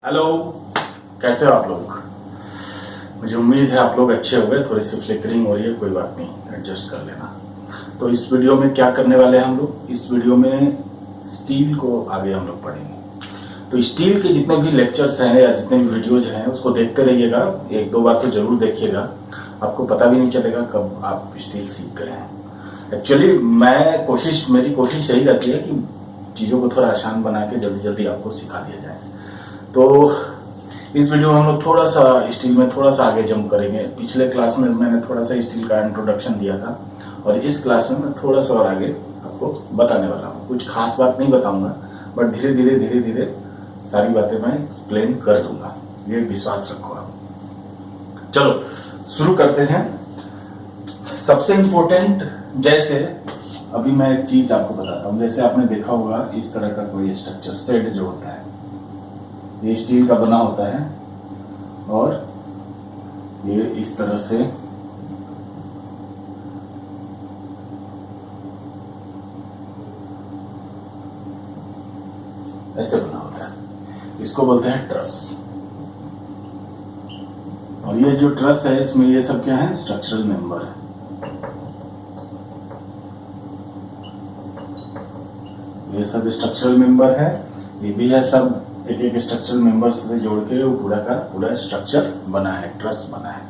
Hello, कैसे हो आप लोग। मुझे उम्मीद है आप लोग अच्छे हो गए। थोड़ी सी फ्लिकरिंग हो रही है, कोई बात नहीं, एडजस्ट कर लेना। तो इस वीडियो में क्या करने वाले हैं हम लोग, इस वीडियो में स्टील को आगे हम लोग पढ़ेंगे। तो स्टील के जितने भी लेक्चर्स हैं या जितने भी वीडियोज हैं उसको देखते रहिएगा, एक दो बार तो जरूर देखिएगा, आपको पता भी नहीं चलेगा कब आप स्टील सीख गए हैं। एक्चुअली मेरी कोशिश यही रहती है कि चीज़ों को थोड़ा आसान बना के जल्दी जल्दी आपको सिखा दिया जाए। तो इस वीडियो में हम लोग थोड़ा सा स्टील में थोड़ा सा आगे जंप करेंगे। पिछले क्लास में मैंने थोड़ा सा स्टील का इंट्रोडक्शन दिया था और इस क्लास में मैं थोड़ा सा और आगे आपको बताने वाला हूँ। कुछ खास बात नहीं बताऊंगा, बट धीरे धीरे सारी बातें मैं एक्सप्लेन कर दूंगा, ये विश्वास रखो आप। चलो शुरू करते हैं। सबसे इम्पोर्टेंट, जैसे अभी मैं एक चीज आपको बताता हूँ। जैसे आपने देखा होगा इस तरह का कोई स्ट्रक्चर, सेट जो होता है ये स्टील का बना होता है और ये इस तरह से ऐसे बना होता है, इसको बोलते हैं ट्रस। और ये जो ट्रस है इसमें ये सब क्या है, स्ट्रक्चरल मेंबर है। ये सब स्ट्रक्चरल मेंबर है, ये भी है, सब एक एक स्ट्रक्चरल मेंबर्स से जोड़ के वो पूरा का पूरा स्ट्रक्चर बना है, ट्रस बना है।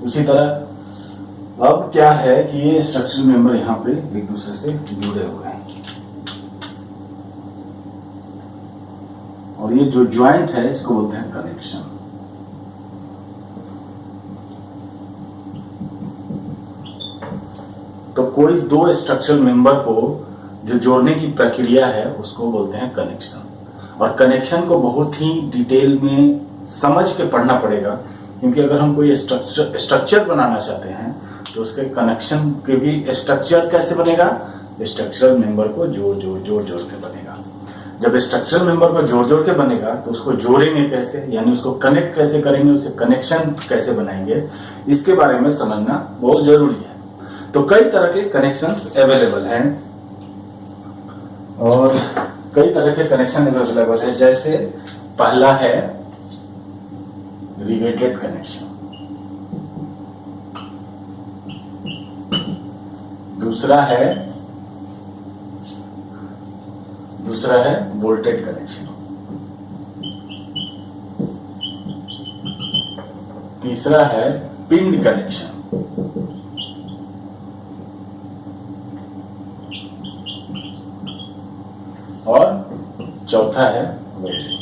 उसी तरह अब क्या है कि ये स्ट्रक्चरल मेंबर यहाँ पे एक दूसरे से जुड़े हुए हैं और ये जो ज्वाइंट है इसको बोलते हैं कनेक्शन। तो कोई दो स्ट्रक्चरल मेंबर को जो जोड़ने की प्रक्रिया है उसको बोलते हैं कनेक्शन। और कनेक्शन को बहुत ही डिटेल में समझ के पढ़ना पड़ेगा, क्योंकि अगर हम कोई स्ट्रक्चर बनाना चाहते हैं तो उसके कनेक्शन के भी स्ट्रक्चर कैसे बनेगा, स्ट्रक्चरल मेंबर को जोड़ के बनेगा। जब स्ट्रक्चरल मेंबर को जोड़ के बनेगा तो उसको जोड़ेंगे कैसे, यानी उसको कनेक्ट कैसे करेंगे, उसे कनेक्शन कैसे बनाएंगे, इसके बारे में समझना बहुत जरूरी है। तो कई तरह के कनेक्शंस अवेलेबल हैं और कई तरह के कनेक्शन अवेलेबल है। जैसे पहला है रिवेटेड कनेक्शन, दूसरा है बोल्टेड कनेक्शन, तीसरा है पिन्ड कनेक्शन, और चौथा है वेल्डिंग।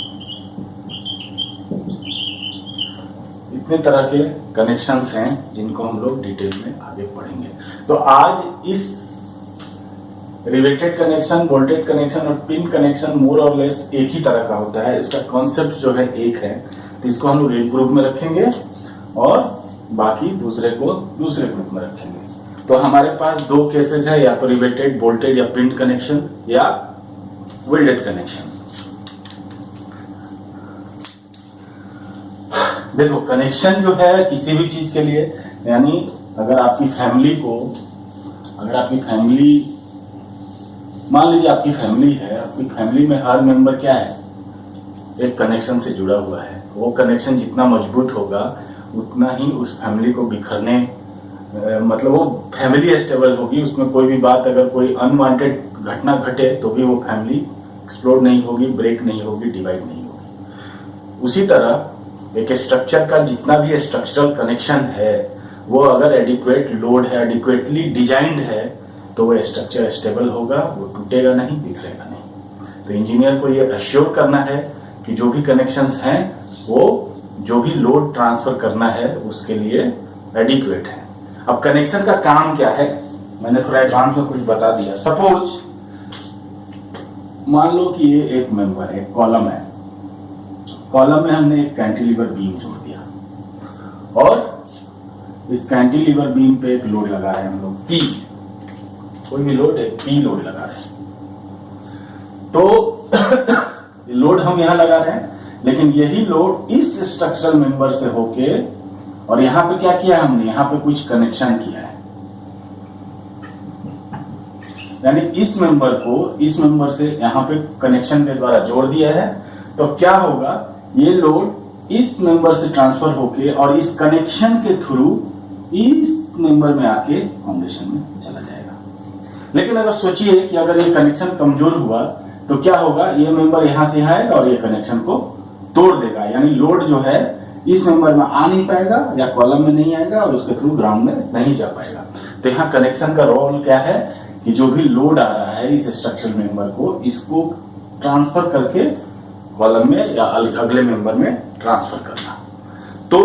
इतने तरह के कनेक्शंस हैं जिनको हम लोग डिटेल में आगे पढ़ेंगे। तो आज इस रिवेटेड कनेक्शन, बोल्टेड कनेक्शन और पिन कनेक्शन मोर और लेस एक ही तरह का होता है। इसका कॉन्सेप्ट जो है एक है, तो इसको हम लोग एक ग्रुप में रखेंगे और बाकी दूसरे को दूसरे ग्रुप में रखेंगे। तो हमारे पास दो केसेस है, या तो रिवेटेड, बोल्टेड या पिन कनेक्शन या वेल्डेड कनेक्शन। देखो कनेक्शन जो है किसी भी चीज के लिए, यानी अगर आपकी फैमिली मान लीजिए आपकी फैमिली है, आपकी फैमिली में हर मेंबर क्या है, एक कनेक्शन से जुड़ा हुआ है। वो कनेक्शन जितना मजबूत होगा उतना ही उस फैमिली को बिखरने मतलब वो फैमिली स्टेबल होगी। उसमें कोई भी बात, अगर कोई अनवांटेड घटना घटे तो भी वो फैमिली एक्सप्लोड नहीं होगी, ब्रेक नहीं होगी, डिवाइड नहीं होगी। उसी तरह एक स्ट्रक्चर का जितना भी स्ट्रक्चरल कनेक्शन है वो अगर एडिक्वेट लोड है, एडिक्वेटली डिजाइंड है, तो वो स्ट्रक्चर स्टेबल होगा, वो टूटेगा नहीं, बिखरेगा नहीं। तो इंजीनियर को ये अश्योर करना है कि जो भी कनेक्शंस हैं वो जो भी लोड ट्रांसफर करना है उसके लिए एडिक्वेट है। अब कनेक्शन का काम क्या है, मैंने थोड़ा एडवांस में कुछ बता दिया। सपोज मान लो कि ये एक मेंबर है, एक कॉलम है, कॉलम में हमने एक कैंटिलीवर बीम जोड़ दिया और इस कैंटिलीवर बीम पे एक लोड लगा रहे हैं हम लोग, पी, कोई भी लोड है, पी लोड लगा रहे हैं। तो लोड हम यहां लगा रहे हैं, लेकिन यही लोड इस स्ट्रक्चरल मेंबर से होके, और यहां पे क्या किया हमने, यहां पे कुछ कनेक्शन किया है, यानी इस मेंबर को इस मेंबर से यहां पे कनेक्शन के द्वारा जोड़ दिया है। तो क्या होगा, ये लोड इस मेंबर से ट्रांसफर होके और इस कनेक्शन के थ्रू इस मेंबर में आके फाउंडेशन में चला जाएगा। लेकिन अगर सोचिए कि अगर ये कनेक्शन कमजोर हुआ तो क्या होगा, ये मेंबर यहां से आएगा और ये कनेक्शन को तोड़ देगा, यानी लोड जो है इस मेंबर में आ नहीं पाएगा या कॉलम में नहीं आएगा और उसके थ्रू ग्राउंड में नहीं जा पाएगा। तो यहाँ कनेक्शन का रोल क्या है कि जो भी लोड आ रहा है इस स्ट्रक्चरल मेंबर को, इसको ट्रांसफर करके कॉलम में या अगले मेंबर में ट्रांसफर करना। तो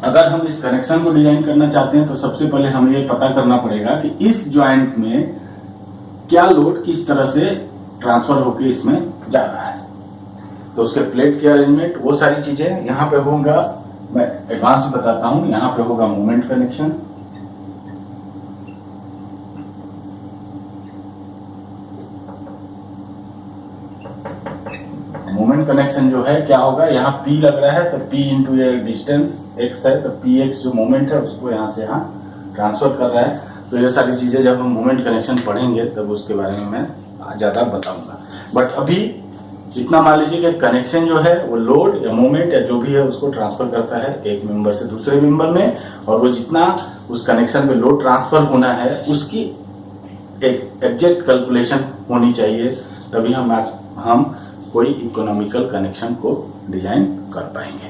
अगर हम इस कनेक्शन को डिजाइन करना चाहते हैं तो सबसे पहले हमें ये पता करना पड़ेगा कि इस ज्वाइंट में क्या लोड किस तरह से ट्रांसफर होकर इसमें जा रहा है। तो उसके प्लेट के अरेंजमेंट, वो सारी चीजें यहाँ पे होगा, मैं एडवांस में बताता हूं। यहाँ पे होगा मोमेंट कनेक्शन, मोमेंट कनेक्शन जो है क्या होगा, यहाँ P लग रहा है तो P इंटू ये डिस्टेंस x है तो px जो मोमेंट है उसको यहाँ से यहाँ ट्रांसफर कर रहा है। तो ये सारी चीजें जब हम मोमेंट कनेक्शन पढ़ेंगे तब उसके बारे में मैं ज्यादा बताऊंगा। बट अभी इतना मान लीजिए कि कनेक्शन जो है वो लोड या मोमेंट या जो भी है उसको ट्रांसफर करता है एक मेंबर से दूसरे मेंबर में, और वो जितना उस कनेक्शन में लोड ट्रांसफर होना है उसकी एक एग्जैक्ट कैलकुलेशन होनी चाहिए, तभी हम कोई इकोनॉमिकल कनेक्शन को डिजाइन कर पाएंगे।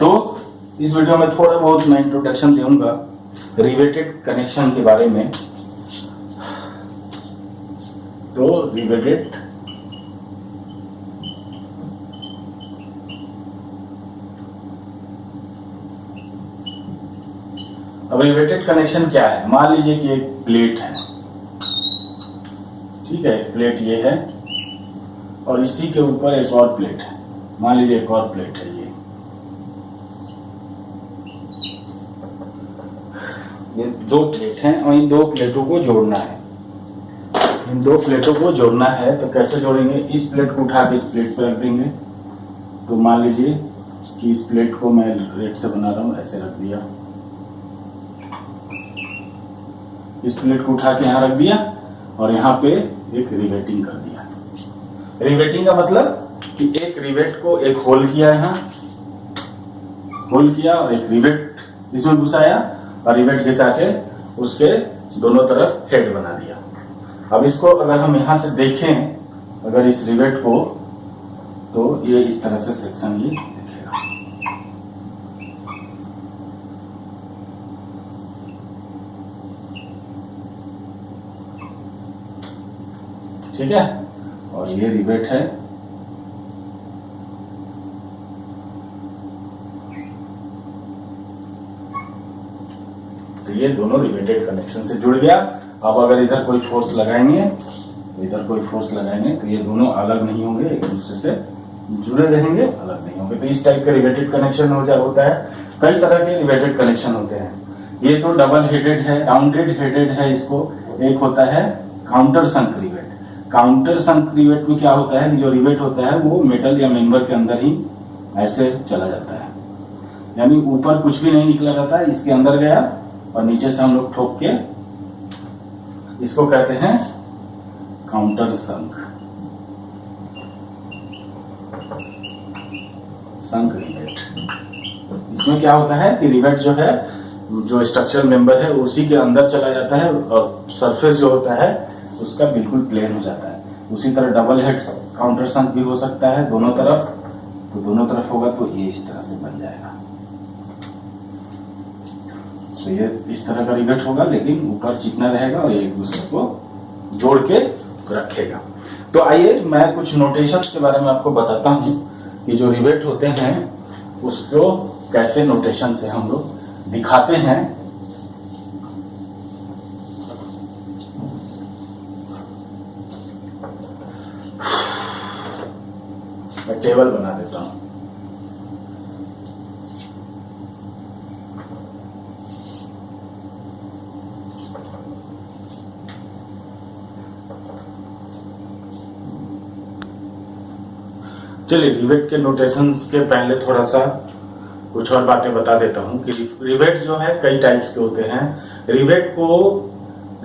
तो इस वीडियो में थोड़ा बहुत मैं इंट्रोडक्शन दूंगा रिवेटेड कनेक्शन के बारे में। तो रिवेटेड अब रिवेटेड कनेक्शन क्या है, मान लीजिए कि एक प्लेट है, ठीक है, प्लेट ये है और इसी के ऊपर एक और प्लेट है, मान लीजिए एक और प्लेट है, ये दो प्लेट हैं और इन दो प्लेटों को जोड़ना है। इन दो प्लेटों को जोड़ना है तो कैसे जोड़ेंगे, इस प्लेट को उठा के इस प्लेट पर रख देंगे। तो मान लीजिए कि इस प्लेट को मैं रेड से बना रहा हूं, ऐसे रख दिया, इस प्लेट को उठा के यहाँ रख दिया और यहाँ पे एक रिवेटिंग कर दिया। रिवेटिंग का मतलब कि एक रिवेट को एक होल किया, यहाँ होल किया और एक रिवेट इसमें घुसाया और रिवेट के साथ उसके दोनों तरफ हेड बना दिया। अब इसको अगर हम यहां से देखें अगर इस रिवेट को, तो ये इस तरह से सेक्शन ये दिखेगा। ठीक है, और ये रिवेट है, तो ये दोनों रिवेटेड कनेक्शन से जुड़ गया। अब अगर इधर कोई फोर्स लगाएंगे, इधर कोई फोर्स लगाएंगे तो ये दोनों अलग नहीं होंगे, एक दूसरे से जुड़े रहेंगे, अलग नहीं होंगे। तो इस टाइप का रिवेटेड कनेक्शन होता है। कई तरह के रिवेटेड कनेक्शन होते हैं। ये तो डबल हेडेड है, राउंडेड हेडेड है, इसको एक होता है काउंटर संक रिवेट। काउंटर संक रिवेट में क्या होता है कि जो रिवेट होता है वो मेटल या मेंबर के अंदर ही ऐसे चला जाता है, यानी ऊपर कुछ भी नहीं निकला रहता है, इसके अंदर गया और नीचे से हम लोग ठोक के, इसको कहते हैं काउंटर संक रिवेट। इसमें क्या होता है कि रिवेट जो है, जो स्ट्रक्चरल मेंबर है उसी के अंदर चला जाता है और सरफेस जो होता है उसका बिल्कुल प्लेन हो जाता है। उसी तरह डबल हेड काउंटर संक भी हो सकता है दोनों तरफ, तो दोनों तरफ होगा तो ये इस तरह से बन जाएगा। तो ये इस तरह का रिवेट होगा, लेकिन ऊपर चिकना रहेगा और एक दूसरे को जोड़ के रखेगा। तो आइए मैं कुछ नोटेशन के बारे में आपको बताता हूं कि जो रिवेट होते हैं उसको कैसे नोटेशन से हम लोग दिखाते हैं। मैं टेबल बना देता हूं। चलिए रिवेट के नोटेशंस के पहले थोड़ा सा कुछ और बातें बता देता हूं कि रिवेट जो है कई टाइप्स के होते हैं। रिवेट को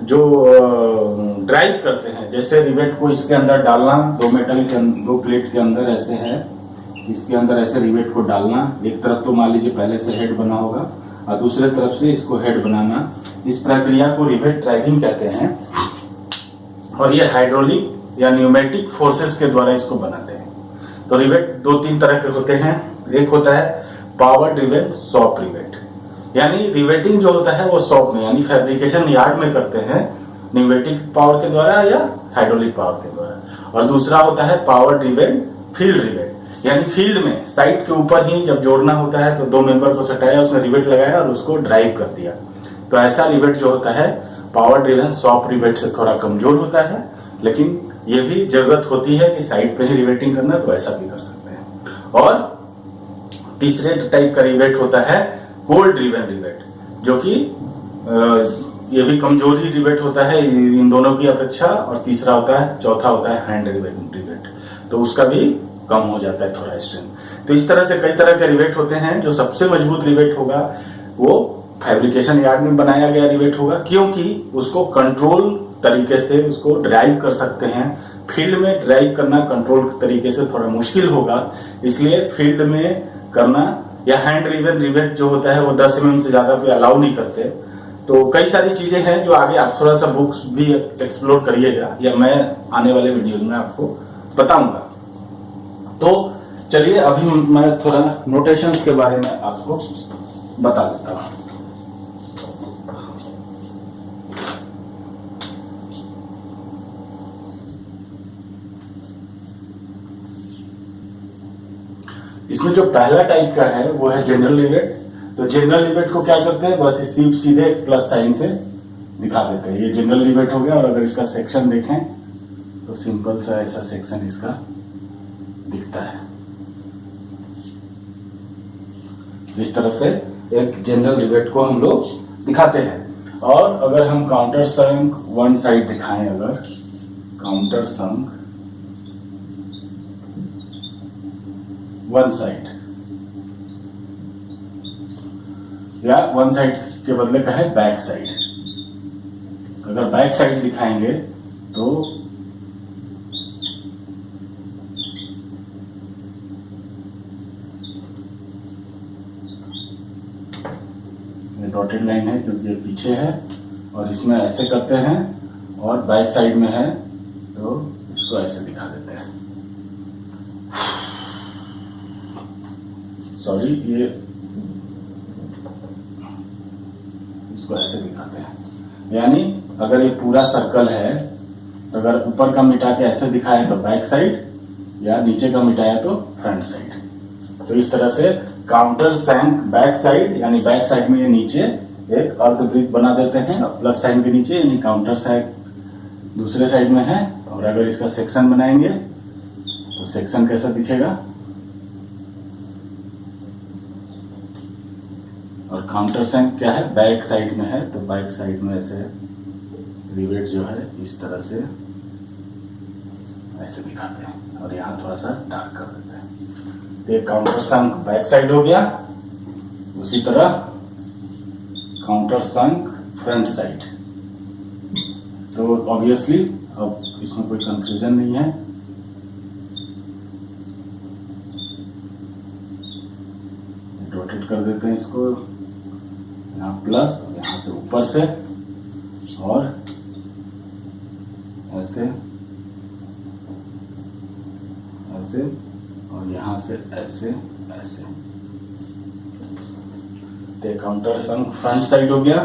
जो ड्राइव करते हैं। जैसे रिवेट को इसके अंदर डालना, दो प्लेट के अंदर ऐसे है, इसके अंदर ऐसे रिवेट को डालना। एक तरफ तो मान लीजिए पहले से हेड बना होगा और दूसरे तरफ से इसको हेड बनाना। इस प्रक्रिया को रिवेट ड्राइविंग कहते हैं और ये हाइड्रोलिक या न्यूमेटिक फोर्सेस के द्वारा इसको बनाते हैं। तो रिवेट 2-3 तरह के होते हैं। एक होता है पावर ड्रिवेन शॉप रिवेट, यानी रिवेटिंग जो होता है वो शॉप में यानी फैब्रिकेशन यार्ड में करते हैं, न्यूमेटिक पावर के द्वारा या हाइड्रोलिक पावर के द्वारा। और दूसरा होता है पावर ड्रिवेन फील्ड रिवेट, यानी फील्ड में साइट के ऊपर ही जब जोड़ना होता है तो 2 मेंबर को सटाया, उसमें रिवेट लगाया और उसको ड्राइव कर दिया। तो ऐसा रिवेट जो होता है पावर ड्रिवेन शॉप रिवेट से थोड़ा कमजोर होता है, लेकिन ये भी जरूरत होती है कि साइड पे ही रिवेटिंग करना, तो ऐसा भी कर सकते हैं। और तीसरे टाइप का रिवेट होता है कोल्ड ड्रिवेन रिवेट, जो कि ये भी कमजोर ही रिवेट होता है इन दोनों की अपेक्षा। और चौथा होता है हैंड रिवेट, तो उसका भी कम हो जाता है थोड़ा स्ट्रेंथ। तो इस तरह से कई तरह के रिवेट होते हैं। जो सबसे मजबूत रिवेट होगा वो फैब्रिकेशन यार्ड में बनाया गया रिवेट होगा, क्योंकि उसको कंट्रोल तरीके से उसको ड्राइव कर सकते हैं। फील्ड में ड्राइव करना कंट्रोल तरीके से थोड़ा मुश्किल होगा, इसलिए फील्ड में करना। या हैंड ड्रिवेन रिवेट जो होता है वो 10 mm से ज्यादा पे अलाउ नहीं करते। तो कई सारी चीजें हैं जो आगे आप थोड़ा सा बुक्स भी एक्सप्लोर करिएगा या मैं आने वाले वीडियोस में आपको बताऊंगा। तो चलिए अभी मैं थोड़ा नोटेशंस के बारे में आपको बता देता हूं। इसमें जो पहला टाइप का है वो है जनरल रिवेट। तो जनरल रिवेट को क्या करते हैं, बस सीधे प्लस साइन से दिखा देते हैं। ये जनरल रिवेट हो गया। और अगर इसका सेक्शन देखें तो सिंपल सा ऐसा सेक्शन इसका दिखता है। इस तरह से एक जनरल रिवेट को हम लोग दिखाते हैं। और अगर हम काउंटर संक वन साइड दिखाएं, अगर काउंटर संक वन साइड या वन साइड के बदले का है बैक साइड। अगर बैक साइड दिखाएंगे तो ये डॉटेड लाइन है क्योंकि ये पीछे है, और इसमें ऐसे करते हैं। और बैक साइड में है तो इसको ऐसे दिखा देते हैं। सॉरी, ये इसको ऐसे दिखाते हैं। यानी अगर ये पूरा सर्कल है, अगर ऊपर का मिटा के ऐसे दिखाया तो बैक साइड, या नीचे का मिटाया तो फ्रंट साइड। तो इस तरह से काउंटर सैंक बैक साइड, यानी बैक साइड में ये नीचे एक अर्ध वृत्त बना देते हैं प्लस साइन के नीचे, यानी काउंटर सैंक दूसरे साइड में है। और अगर इसका सेक्शन बनाएंगे तो सेक्शन कैसा दिखेगा, और काउंटर सैंक क्या है, बैक साइड में है। तो बैक साइड में ऐसे रिवेट जो है इस तरह से ऐसे दिखाते हैं, और यहाँ थोड़ा सा डार्क कर देते हैं। तो ये काउंटर सैंक बैक साइड हो गया। उसी तरह काउंटर सैंक फ्रंट साइड। तो ऑब्वियसली अब इसमें कोई कंफ्यूजन नहीं है। रोटेट कर देते हैं इसको, यहाँ प्लस और यहाँ से ऊपर से, और ऐसे ऐसे, और यहाँ से ऐसे ऐसे। तो काउंटर संक फ्रंट साइड हो गया।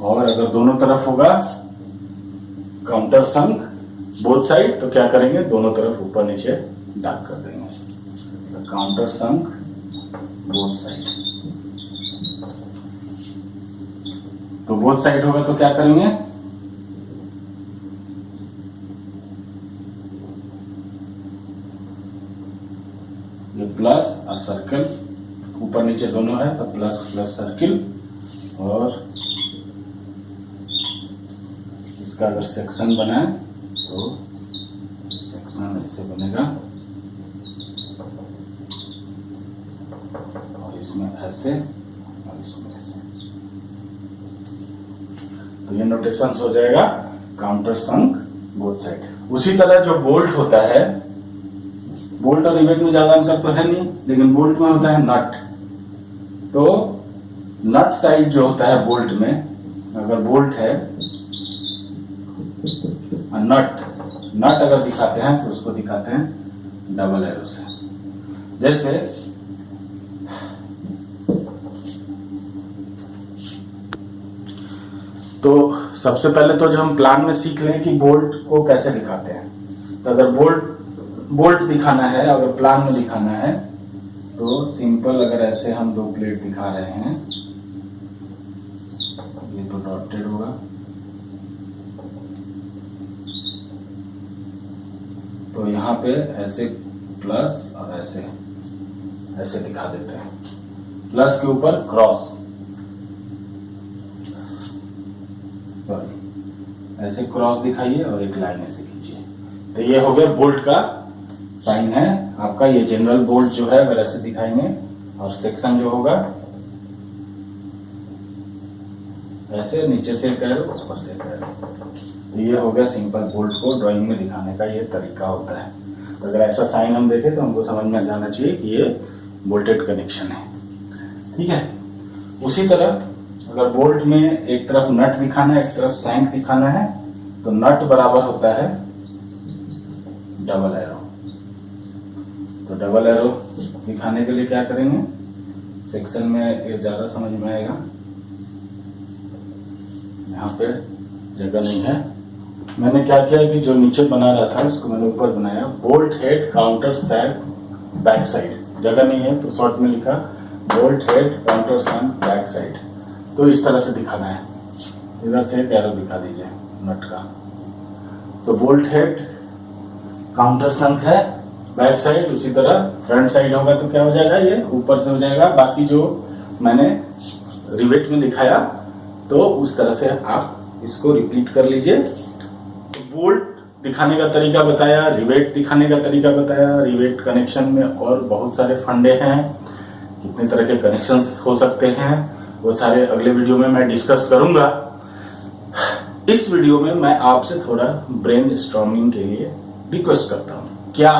और अगर दोनों तरफ होगा काउंटर संक बोथ साइड, तो क्या करेंगे, दोनों तरफ ऊपर नीचे डार्क कर देंगे। तो काउंटर संक बोथ साइड। तो बोथ साइड होगा तो क्या करेंगे, ये प्लस और सर्कल, ऊपर नीचे दोनों है तो प्लस प्लस सर्किल। और इसका अगर सेक्शन बनाए तो सेक्शन ऐसे बनेगा, और इसमें ऐसे और इसमें ऐसे। तो ये नोटेशन हो जाएगा काउंटर संक बोथ साइड। उसी तरह जो बोल्ट होता है, बोल्ट और रिवेट में ज्यादा अंतर तो है नहीं, लेकिन बोल्ट में होता है नट। तो नट साइड जो होता है बोल्ट में, अगर बोल्ट है नट अगर दिखाते हैं तो उसको दिखाते हैं डबल एरो से। जैसे तो सबसे पहले तो जो हम प्लान में सीख लें कि बोल्ट को कैसे दिखाते हैं। तो अगर बोल्ट दिखाना है, अगर प्लान में दिखाना है तो सिंपल, अगर ऐसे हम 2 प्लेट दिखा रहे हैं, ये तो डॉटेड होगा, तो यहाँ पे ऐसे प्लस और ऐसे दिखा देते हैं। प्लस के ऊपर क्रॉस, सॉरी ऐसे क्रॉस दिखाइए और एक लाइन ऐसे खींचिए। तो ये हो गया बोल्ट का साइन है आपका। ये जनरल बोल्ट जो है अगर ऐसे दिखाएंगे, और सेक्शन जो होगा ऐसे, नीचे से कह लो ऊपर से कह लो। तो ये हो गया सिंपल बोल्ट को ड्राइंग में दिखाने का ये तरीका होता है। तो अगर ऐसा साइन हम देखें तो हमको समझ में जाना चाहिए कि ये बोल्टेड कनेक्शन है। ठीक है। उसी तरह अगर बोल्ट में एक तरफ नट दिखाना है, एक तरफ सैंक दिखाना है, तो नट बराबर होता है डबल एरो। तो डबल एरो दिखाने के लिए क्या करेंगे, सेक्शन में ये ज्यादा समझ में आएगा, यहाँ पे जगह नहीं है। मैंने क्या किया कि जो नीचे बना रहा था उसको मैंने ऊपर बनाया, bolt head counter sunk back side. जगह नहीं है तो शॉर्ट में लिखा bolt head counter sunk back side. तो इस तरह से दिखाना है। इधर से एक एरो दिखा दीजिए नट का। तो बोल्ट हेड काउंटर संक है बैक साइड, उसी तरह फ्रंट साइड होगा तो क्या हो जाएगा, ये ऊपर से हो जाएगा। बाकी जो मैंने रिवेट में दिखाया तो उस तरह से आप इसको रिपीट कर लीजिए। तो बोल्ट दिखाने का तरीका बताया, रिवेट दिखाने का तरीका बताया। रिवेट कनेक्शन में और बहुत सारे फंडे हैं, कितने तरह के कनेक्शंस हो सकते हैं वो सारे अगले वीडियो में मैं डिस्कस करूंगा। इस वीडियो में मैं आपसे थोड़ा ब्रेन स्टॉर्मिंग के लिए रिक्वेस्ट करता हूं। क्या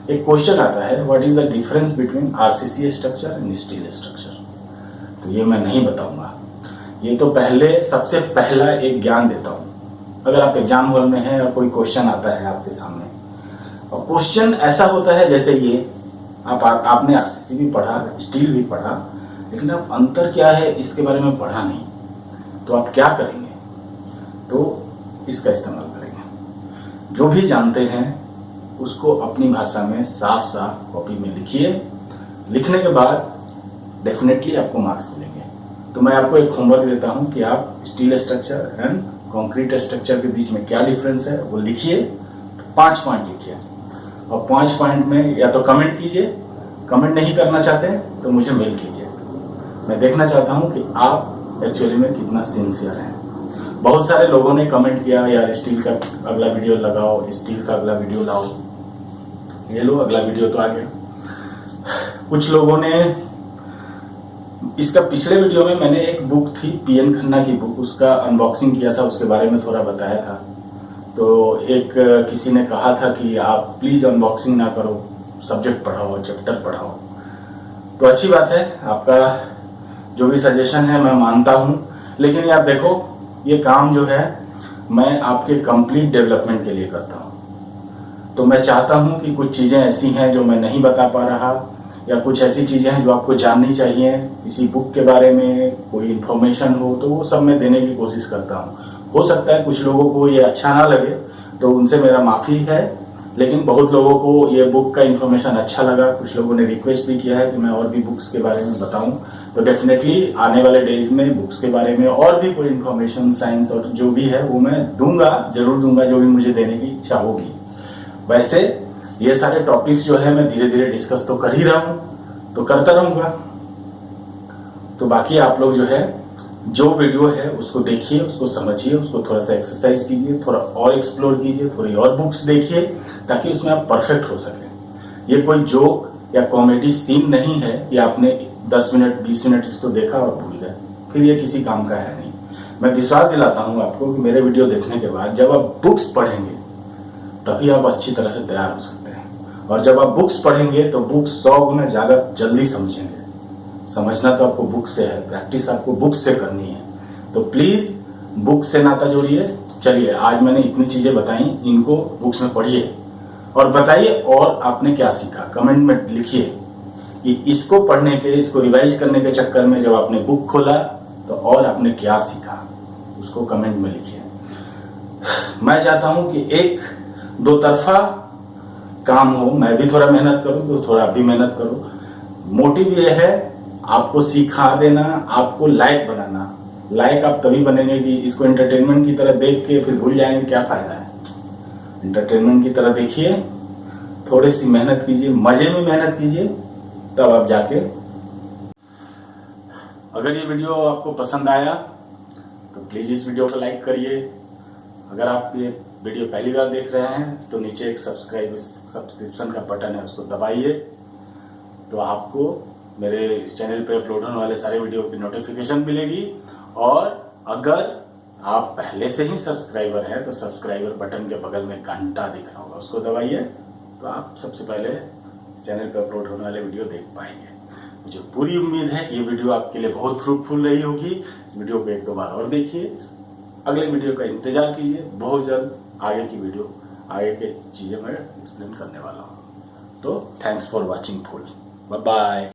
एक क्वेश्चन आता है, what is the difference between RCC structure and steel structure. तो ये मैं नहीं बताऊंगा, ये तो पहले सबसे पहला एक ज्ञान देता हूं। अगर आप एग्जाम हॉल में हैं और कोई क्वेश्चन आता है आपके सामने, और क्वेश्चन ऐसा होता है जैसे ये, आपने आरसीसी भी पढ़ा, स्टील भी पढ़ा, लेकिन अब अंतर क्या है इसके बारे में पढ़ा नहीं, तो आप क्या करेंगे, तो इसका इस्तेमाल करेंगे। जो भी जानते हैं उसको अपनी भाषा में साफ साफ कॉपी में लिखिए। लिखने के बाद डेफिनेटली आपको मार्क्स मिलेंगे। तो मैं आपको एक होमवर्क देता हूं कि आप steel structure and concrete structure के बीच में क्या डिफरेंस है वो लिखिए। 5 पॉइंट लिखिए, और 5 पॉइंट में या तो कमेंट कीजिए, कमेंट नहीं करना चाहते तो मुझे मेल कीजिए। मैं देखना चाहता हूं कि आप एक्चुअली में कितना सिंसियर हैं। बहुत सारे लोगों ने कमेंट किया, यार स्टील का अगला वीडियो लगाओ, स्टील का अगला वीडियो लाओ। ये लो अगला वीडियो तो आ गया। कुछ लोगों ने इसका पिछले वीडियो में मैंने एक बुक थी पीएन खन्ना की बुक, उसका अनबॉक्सिंग किया था, उसके बारे में थोड़ा बताया था। तो एक किसी ने कहा था कि आप प्लीज अनबॉक्सिंग ना करो, सब्जेक्ट पढ़ाओ, चैप्टर पढ़ाओ। तो अच्छी बात है, आपका जो भी सजेशन है मैं मानता हूं, लेकिन यार देखो ये काम जो है मैं आपके कंप्लीट डेवलपमेंट के लिए करता हूं। तो मैं चाहता हूं कि कुछ चीजें ऐसी हैं जो मैं नहीं बता पा रहा, या कुछ ऐसी चीजें हैं जो आपको जाननी चाहिए किसी बुक के बारे में, कोई इन्फॉर्मेशन हो, तो वो सब मैं देने की कोशिश करता हूं। हो सकता है कुछ लोगों को ये अच्छा ना लगे, तो उनसे मेरा माफी है, लेकिन बहुत लोगों को ये बुक का इन्फॉर्मेशन अच्छा लगा। कुछ लोगों ने रिक्वेस्ट भी किया है कि मैं और भी बुक्स के बारे में बताऊं, तो डेफिनेटली आने वाले डेज में बुक्स के बारे में और भी कोई इन्फॉर्मेशन, साइंस और जो भी है वो मैं दूंगा, जरूर दूंगा, जो भी मुझे देने की इच्छा होगी। वैसे ये सारे टॉपिक्स जो है मैं धीरे धीरे डिस्कस तो कर ही रहा हूं, तो करता रहूंगा। तो बाकी आप लोग जो है जो वीडियो है उसको देखिए, उसको समझिए, उसको थोड़ा सा एक्सरसाइज कीजिए, थोड़ा और एक्सप्लोर कीजिए, थोड़ी और बुक्स देखिए, ताकि उसमें आप परफेक्ट हो सके। ये कोई जोक या कॉमेडी सीन नहीं है कि आपने 10 मिनट 20 मिनट इसको देखा और भूल गए, फिर ये किसी काम का है नहीं। मैं विश्वास दिलाता हूँ आपको कि मेरे वीडियो देखने के बाद जब आप बुक्स पढ़ेंगे तभी आप अच्छी तरह से तैयार हो सकते हैं। और जब आप बुक्स पढ़ेंगे तो बुक्स 100 गुना ज़्यादा जल्दी समझेंगे। समझना तो आपको बुक से है, प्रैक्टिस आपको बुक से करनी है। तो प्लीज़ बुक से नाता जोड़िए। चलिए, आज मैंने इतनी चीज़ें बताई, इनको बुक्स में पढ़िए और बताइए और आपने क्या सीखा। कमेंट में लिखिए कि इसको पढ़ने के, इसको रिवाइज करने के चक्कर में जब आपने बुक खोला तो और आपने क्या सीखा, उसको कमेंट में लिखिए। मैं चाहता हूं कि एक दो तरफा काम हो, मैं भी थोड़ा मेहनत करूं तो थोड़ा आप भी मेहनत करो। मोटिव ये है आपको सिखा देना, आपको लायक बनाना। लायक आप तभी बनेंगे कि इसको एंटरटेनमेंट की तरह देख के फिर भूल जाएंगे, क्या फायदा है। एंटरटेनमेंट की तरह देखिए, थोड़ी सी मेहनत कीजिए, मजे में मेहनत कीजिए, तब आप जाके। अगर ये वीडियो आपको पसंद आया तो प्लीज इस वीडियो को लाइक करिए। अगर आप ये वीडियो पहली बार देख रहे हैं तो नीचे एक सब्सक्रिप्शन का बटन है, उसको दबाइए तो आपको मेरे इस चैनल पे अपलोड होने वाले सारे वीडियो की नोटिफिकेशन मिलेगी। और अगर आप पहले से ही सब्सक्राइबर हैं तो सब्सक्राइबर बटन के बगल में घंटा दिख रहा होगा, उसको दबाइए तो आप सबसे पहले इस चैनल पर अपलोड होने वाले वीडियो देख पाएंगे। मुझे पूरी उम्मीद है कि ये वीडियो आपके लिए बहुत फ्रूटफुल रही होगी। इस वीडियो को एक दो बार और देखिए, अगले वीडियो का इंतजार कीजिए। बहुत जल्द आगे की वीडियो, आगे की चीज़ें मैं एक्सप्लेन करने वाला हूँ। तो thanks for watching full, bye bye.